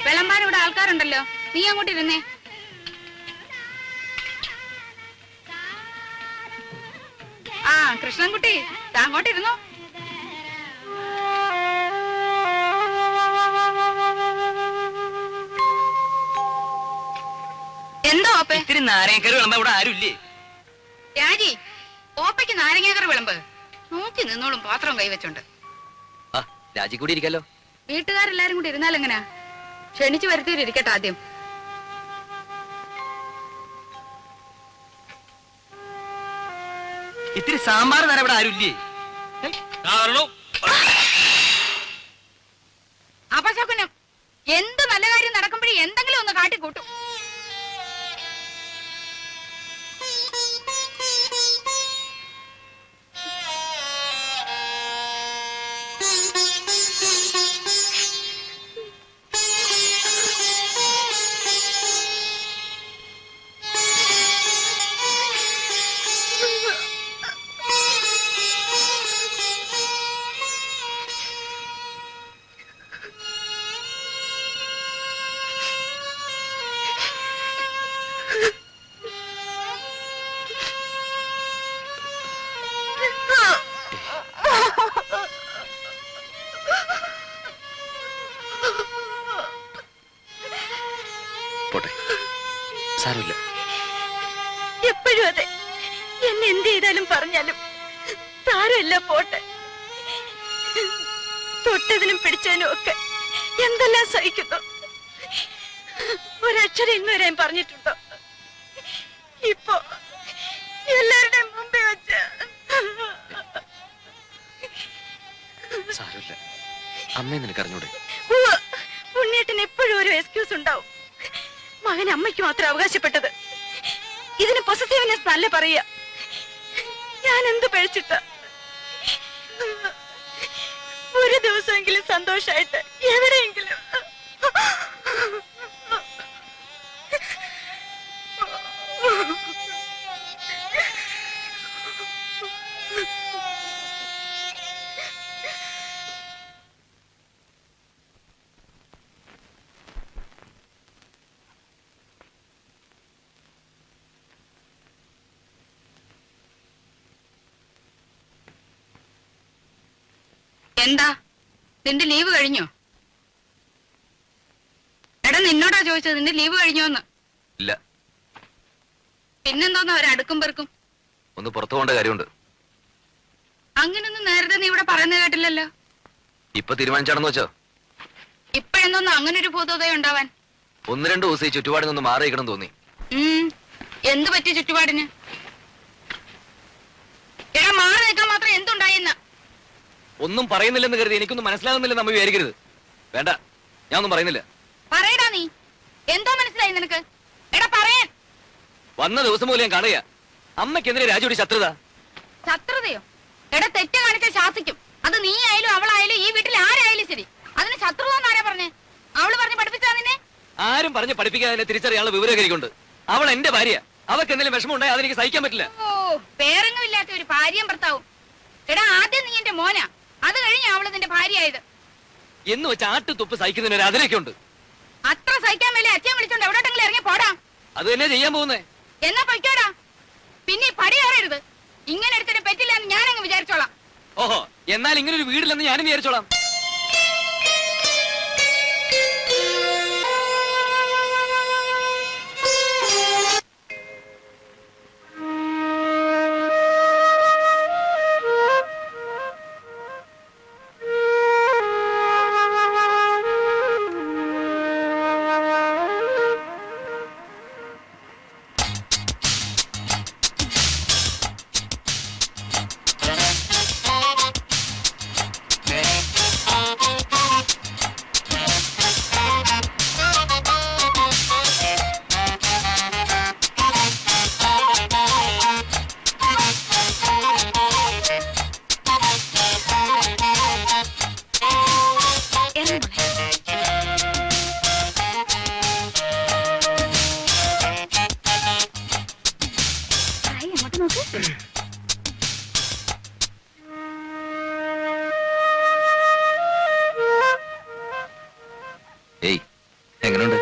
വിളമ്പാൻ ഇവിടെ ആൾക്കാരുണ്ടല്ലോ, നീ അങ്ങോട്ടിരുന്നേ. ആ കൃഷ്ണൻകുട്ടി, അങ്ങോട്ടിരുന്നോ. എന്തോ ഓപ്പ? ഇത്തിരി നാരങ്ങക്കറി വിളമ്പ ഇവിടെ ആരുമില്ലേ? രാജി, ഓപ്പയ്ക്ക് നാരങ്ങക്കറി വിളമ്പ്. നോക്കി നിന്നോളും പാത്രം കൈവച്ചോണ്ട്. രാജി കൂടി ഇരിക്കല്ലോ. വീട്ടുകാരെല്ലാരും കൂടി ഇരുന്നാലെങ്ങനാ? ക്ഷണിച്ചു വരുത്തിയിട്ടിരിക്കട്ടെ ആദ്യം. ഇത്തിരി സാമ്പാർ തരാൻ ഇവിടെ ആരുമില്ലേ? അപശകുനം. എന്ത് നല്ല കാര്യം നടക്കുമ്പോഴേ എന്തെങ്കിലും ഒന്ന് കാട്ടിക്കൂട്ടും. സാരമില്ല. എപ്പോഴും അതെ. എന്നെ എന്ത് ചെയ്താലും പറഞ്ഞാലും സാരമില്ല, പോട്ടെ. തൊട്ടതിനും പിടിച്ചതിനും ഒക്കെ എന്തെല്ലാം സഹിക്കുന്നു. ഒരക്ഷരം ഇന്നുവരെയും പറഞ്ഞിട്ടുണ്ടോ? ഇപ്പൊ എല്ലാവരുടെയും മുമ്പേ വെച്ച്. സാരമില്ല, അമ്മയെ നിനക്കറിഞ്ഞൂടെ? ഉണ്ണിയേട്ടന് എപ്പോഴും ഒരു എക്സ്ക്യൂസ് ഉണ്ടാവും. മകൻ അമ്മയ്ക്ക് മാത്രം അവകാശപ്പെട്ടത്. ഇതിന് പൊസസീവ്നെസ് നല്ല പറയുക. ഞാൻ എന്ത് പഴിച്ചിട്ട? ഒരു ദിവസമെങ്കിലും സന്തോഷായിട്ട് എവിടെയെങ്കിലും. എന്താ, നിന്റെ ലീവ് കഴിഞ്ഞോ? എടാ, നിന്നോടാ ചോദിച്ചത്, നിന്റെ ലീവ് കഴിഞ്ഞോന്ന്. ഇല്ല. പിന്നെന്തോന്നാ ഒരടുക്കും പെറുക്കും? ഒന്ന് പുറത്തു പോകേണ്ട കാര്യമുണ്ട്. അങ്ങനൊന്നും നേരത്തെ നീ ഇവിടെ പറയുന്നത് കേട്ടില്ലല്ലോ. ഇപ്പൊ തീരുമാനിച്ചാണെന്ന് വെച്ചോ? ഇപ്പഴെന്തോന്നു അങ്ങനെ ഒരു ഭൂതോദയം ഉണ്ടാവാൻ? ഒന്ന് രണ്ടു ദിവസം ഈ ചുറ്റുപാടിൽ നിന്ന് മാറിയിക്കണം തോന്നി. എന്ത് പറ്റി ചുറ്റുപാടിന്? എടാ, മാറി നിൽക്കാൻ മാത്രം എന്തുണ്ടായിന്ന? ഒന്നും പറയുന്നില്ലെന്ന് കരുതി എനിക്കൊന്നും മനസ്സിലാകുന്നില്ലെന്ന് അമ്മ വിചാരിക്കരുത്. വേണ്ട, ഞാൻ ഒന്നും പറയുന്നില്ല. പറയടാ, നീ എന്തോ മനസ്സിലായി നിനക്ക്? എടാ പറയാൻ. വന്ന ദിവസം പോലെ ഞാൻ കാണുക. അമ്മയ്ക്കെതിരെ രാജുവിടെ ശത്രുത. ശത്രുതയോ? എടാ, തെറ്റ് കാണിച്ച ശാസിക്കും. അത് നീ ആയാലും അവളായാലും ഈ വീട്ടിൽ ആരായാലും ശരി. അതിന് ശത്രുത എന്നാരാ പറഞ്ഞേ? അവള് പറഞ്ഞ് പഠിപ്പിച്ചാ നിന്നെ? ആരും പറഞ്ഞ് പഠിപ്പിക്കാതെ തിരിച്ചറിയാനുള്ള വിവരകരിക്കുണ്ട്. അവൾ എന്റെ ഭാര്യ. അവർക്ക് എന്തെങ്കിലും വിഷമം ഉണ്ടായി അതെനിക്ക് സഹിക്കാൻ പറ്റില്ല. ഓ, പേരെങ്ങും ഇല്ലാത്ത ഒരു ഭാര്യയും ഭർത്താവും. എടാ, ആദ്യം നീ എന്റെ മോനാ, അത് കഴിഞ്ഞ് അവള് നിന്റെ ഭാര്യയായത്. എന്ന് വെച്ച് ആട്ടുതുപ്പ് സഹിക്കുന്നതിന് അതിലൊക്കെ ഉണ്ട്. അത്ര സഹിക്കാൻ വേണ്ടി അച്ഛൻ വിളിച്ചോണ്ട് എവിടോട്ടെങ്കിലും ഇറങ്ങി പോടാ. അത് തന്നെ ചെയ്യാൻ പോകുന്നേ. എന്നാ പൊയ്ക്കോടാ. പിന്നെ പടി കയറരുത്. ഇങ്ങനെ എടുത്തിട്ട് പറ്റില്ല എന്ന് ഞാനങ്ങ് വിചാരിച്ചോളാം. ഓഹോ, എന്നാൽ ഇങ്ങനെ ഒരു വീടില്ലെന്ന് ഞാനും വിചാരിച്ചോളാം. എങ്ങനെയുണ്ട്?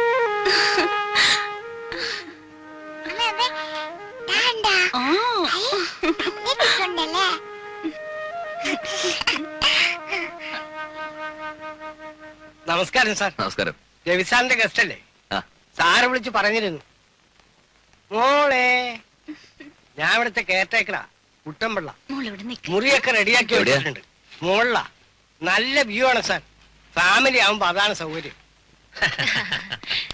ആ, നമസ്കാരം സാർ. നമസ്കാരം. രവിസാറിന്റെ ഗസ്റ്റ് അല്ലേ? ആ. സാറ് വിളിച്ച് പറഞ്ഞിരുന്നു. മോളെ, ഞാൻ ഇവിടുത്തെ കെയർടേക്കറാ, കുട്ടമ്പിള്ള. മോളിവിടെ നിക്ക്. മുറിയൊക്കെ റെഡിയാക്കി എവിടെയാ? വെച്ചിട്ടുണ്ട്. മോളിലാ. നല്ല വ്യൂ ആണ് സാർ. ഫാമിലി ആവുമ്പോ അതാണ് സൗകര്യം.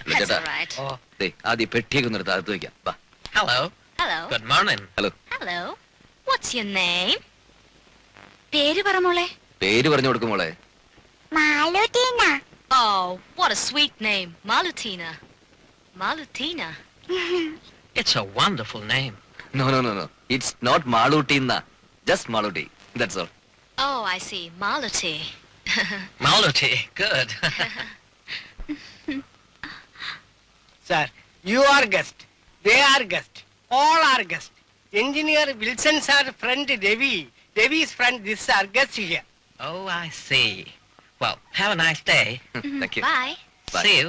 ഇല്ല ചേട്ടാ, That's all right. ഓ, ദേ, ആദ്യം പെട്ടിയൊക്കെ ഒന്ന് എടുത്ത് അകത്ത് വെക്കാം. വാ. Hello. Hello. Good morning. Hello. Hello. What's your name? പേര് പറ മോളെ. പേര് പറഞ്ഞു കൊടുക്കും മോളെ. Oh, what a sweet name. Malutina. Malutina. It's a wonderful name. No no no no, it's not Malootty എന്നാ, just Malootty, that's all. Oh, I see. Maluti. Maluti. Good. Sir, you are guest, they are guest, all are guest. Engineer Wilson sir friend Ravi, Ravi's friend this are guest here. Oh, I see. Well, have a nice day. Thank you. Bye. Bye. See you.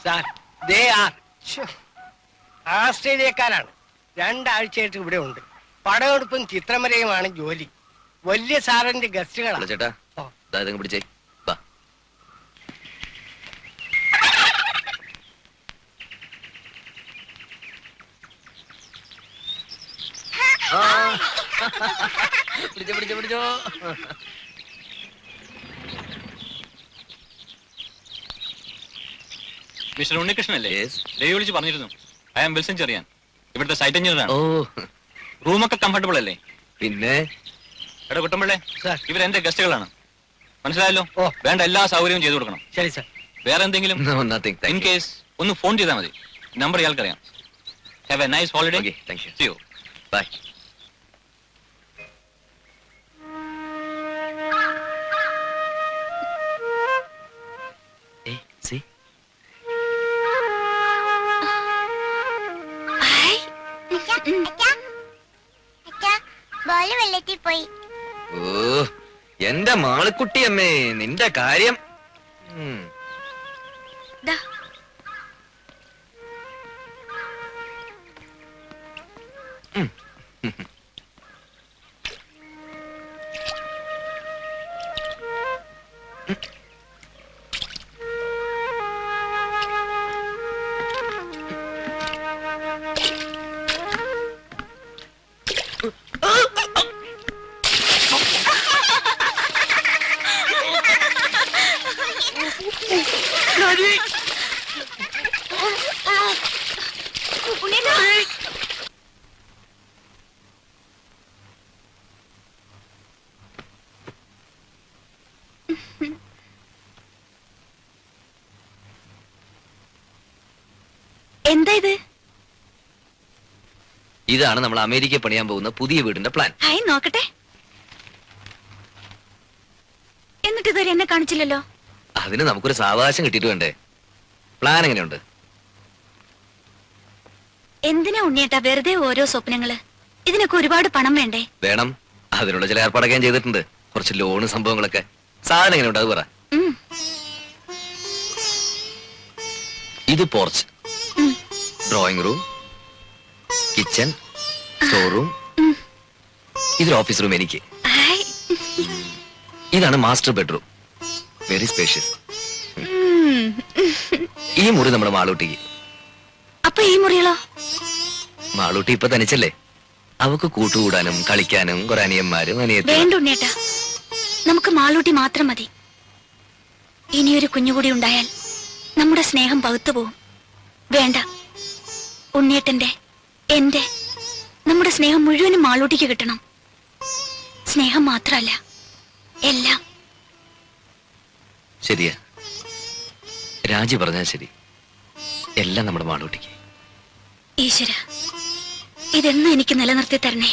Sir, they are ആസ്ട്രേലിയക്കാരാണ്. 2 ആഴ്ചയായിട്ട് ഇവിടെ ഉണ്ട്. പടമെടുപ്പും ചിത്രമരയുമാണ് ജോലി. വലിയ സാറിന്റെ hello ഗസ്റ്റുകളാണ്. ചേട്ടാ, ഓ. ഇതാ പിടിച്ചേ. വാ. പിടിച്ചോ. മിസ്റ്റർ ഉണ്ണികൃഷ്ണൻ അല്ലേ? Yes. രവി വിളിച്ച് പറഞ്ഞിരുന്നു. ഐ ആം വിൽസൺ ചെറിയാൻ, ഇവിടുത്തെ സൈറ്റ് എഞ്ചിനീയർ ഓ, ആണ്. റൂമൊക്കെ കംഫർട്ടബിൾ അല്ലേ? പിന്നെ എടാ കുട്ടമ്പിള്ളേ, സാർ. ഇവരെന്റെ ഗസ്റ്റുകളാണ്, മനസ്സിലായല്ലോ? ഓ. വേണ്ട എല്ലാ സൗകര്യവും ചെയ്തു കൊടുക്കണം. ശരി സാർ. വേറെ എന്തെങ്കിലും no nothing, in thank you. Case ഒന്ന് ഫോൺ ചെയ്താൽ മതി. നമ്പർ ഇയാൾക്കറിയാം. Have a nice holiday. Okay, thank you. See you. Bye. ഏയ്, see? Hi. ബോള് വെള്ളത്തിൽ പോയി. ഓ, എന്റെ മാളിക്കുട്ടിയമ്മേ, നിന്റെ കാര്യം. ഉം. ദാ. ഉം. ഉണ്ണിയേട്ടാ. എന്താ ഇത്? ഇതാണ് നമ്മൾ അമേരിക്ക പണിയാൻ പോകുന്ന പുതിയ വീടിന്റെ പ്ലാൻ. ഹായ്, നോക്കട്ടെ. എന്നിട്ട് ഇതുവരെ എന്നെ കാണിച്ചില്ലല്ലോ. അതിന് നമുക്കൊരു സാവകാശം കിട്ടിയിട്ട് വേണ്ടേ? പ്ലാൻ എങ്ങനെയുണ്ട്? എന്തിനാ ഉണ്ണിയേട്ടാ വെറുതെ ഓരോ സ്വപ്നങ്ങള്? ഇതിനൊക്കെ ഒരുപാട് പണം വേണ്ടേ? വേണം, അതിനുള്ള ചില ഏർപ്പാടൊക്കെ ഞാൻ ചെയ്തിട്ടുണ്ട്. കുറച്ച് ലോണ് സംഭവങ്ങളൊക്കെ. സാധനം എങ്ങനെയുണ്ട് അത് പറ. ഉം. ഇത് പോർച്ച്, ഉം. Drawing room, kitchen, store room, ഇതൊരു ഓഫീസ് റൂം എനിക്ക്. ഹായ്. ഇതാണ് മാസ്റ്റർ ബെഡ്റൂം, വെരി സ്പേഷ്യസ്. ഉം. ഈ മുറി നമ്മുടെ മാളൂട്ടിക്ക്. അപ്പൊ ഈ മുറികളോ? മാളൂട്ടി ഇപ്പൊ തനിച്ചല്ലേ, അവക്ക് കൂട്ടുകൂടാനും കളിക്കാനും കുറെ അനിയന്മാരും അനിയത്തി. വേണ്ട ഉണ്ണിയേട്ടാ, നമുക്ക് മാളൂട്ടി മാത്രം മതി. ഇനിയൊരു കുഞ്ഞുകൂടി ഉണ്ടായാൽ നമ്മുടെ സ്നേഹം പകുത്തു പോവും. വേണ്ട, ഉണ്ണിയേട്ടന്റെ, എന്റെ, നമ്മുടെ സ്നേഹം മുഴുവനും മാളൂട്ടിക്ക് കിട്ടണം. സ്നേഹം മാത്രമല്ല, എല്ലാം. ശരിയാ, രാജി പറഞ്ഞാൽ ശരി. എല്ലാം നമ്മുടെ മാളൂട്ടിക്ക്. ഈശ്വര, ഇതെന്നും എനിക്ക് നിലനിർത്തി തരണേ.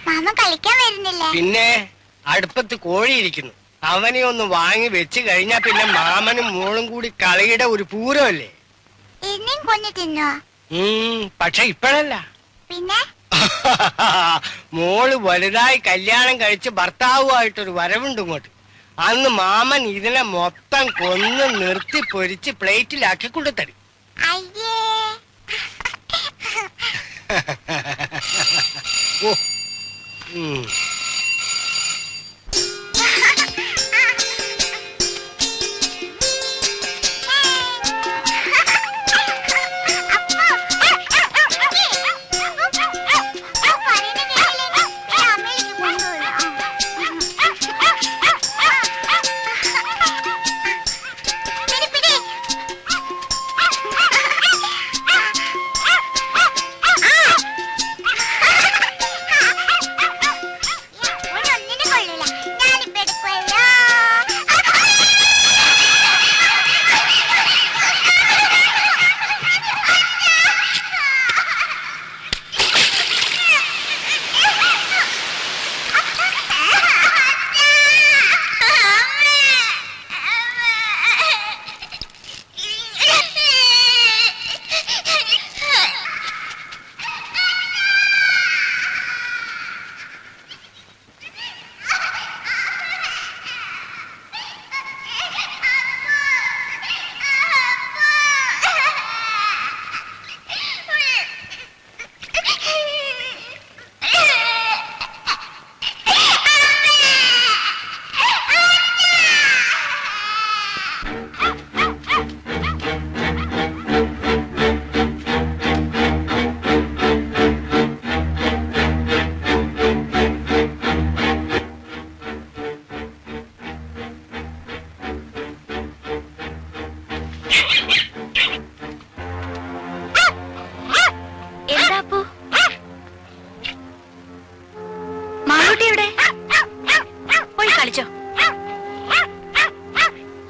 മാമ കളിക്കാൻ വരുന്നില്ലേ? പിന്നെ അടുപ്പത്ത് കോഴിയിരിക്കുന്നു. അവനെ ഒന്ന് വാങ്ങി വെച്ച് കഴിഞ്ഞാ പിന്നെ മാമനും മോളും കൂടി കളിയുടെ ഒരു പൂരമല്ലേ. എന്നെയും കൊന്നു തിന്നോ? പക്ഷെ ഇപ്പോഴല്ല. പിന്നെ മോള് വലുതായി കല്യാണം കഴിച്ച് ഭർത്താവുമായിട്ടൊരു വരവുണ്ട് ഇങ്ങോട്ട്. അന്ന് മാമൻ ഇതിനെ മൊത്തം കൊന്ന് നിർത്തി പൊരിച്ച് പ്ലേറ്റിലാക്കി കൊണ്ടുതരും. അയ്യേ ഓ ഉം.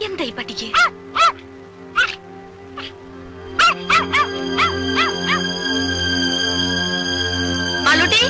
എന്താ ഈ പട്ടിക്ക്? മാളൂട്ടി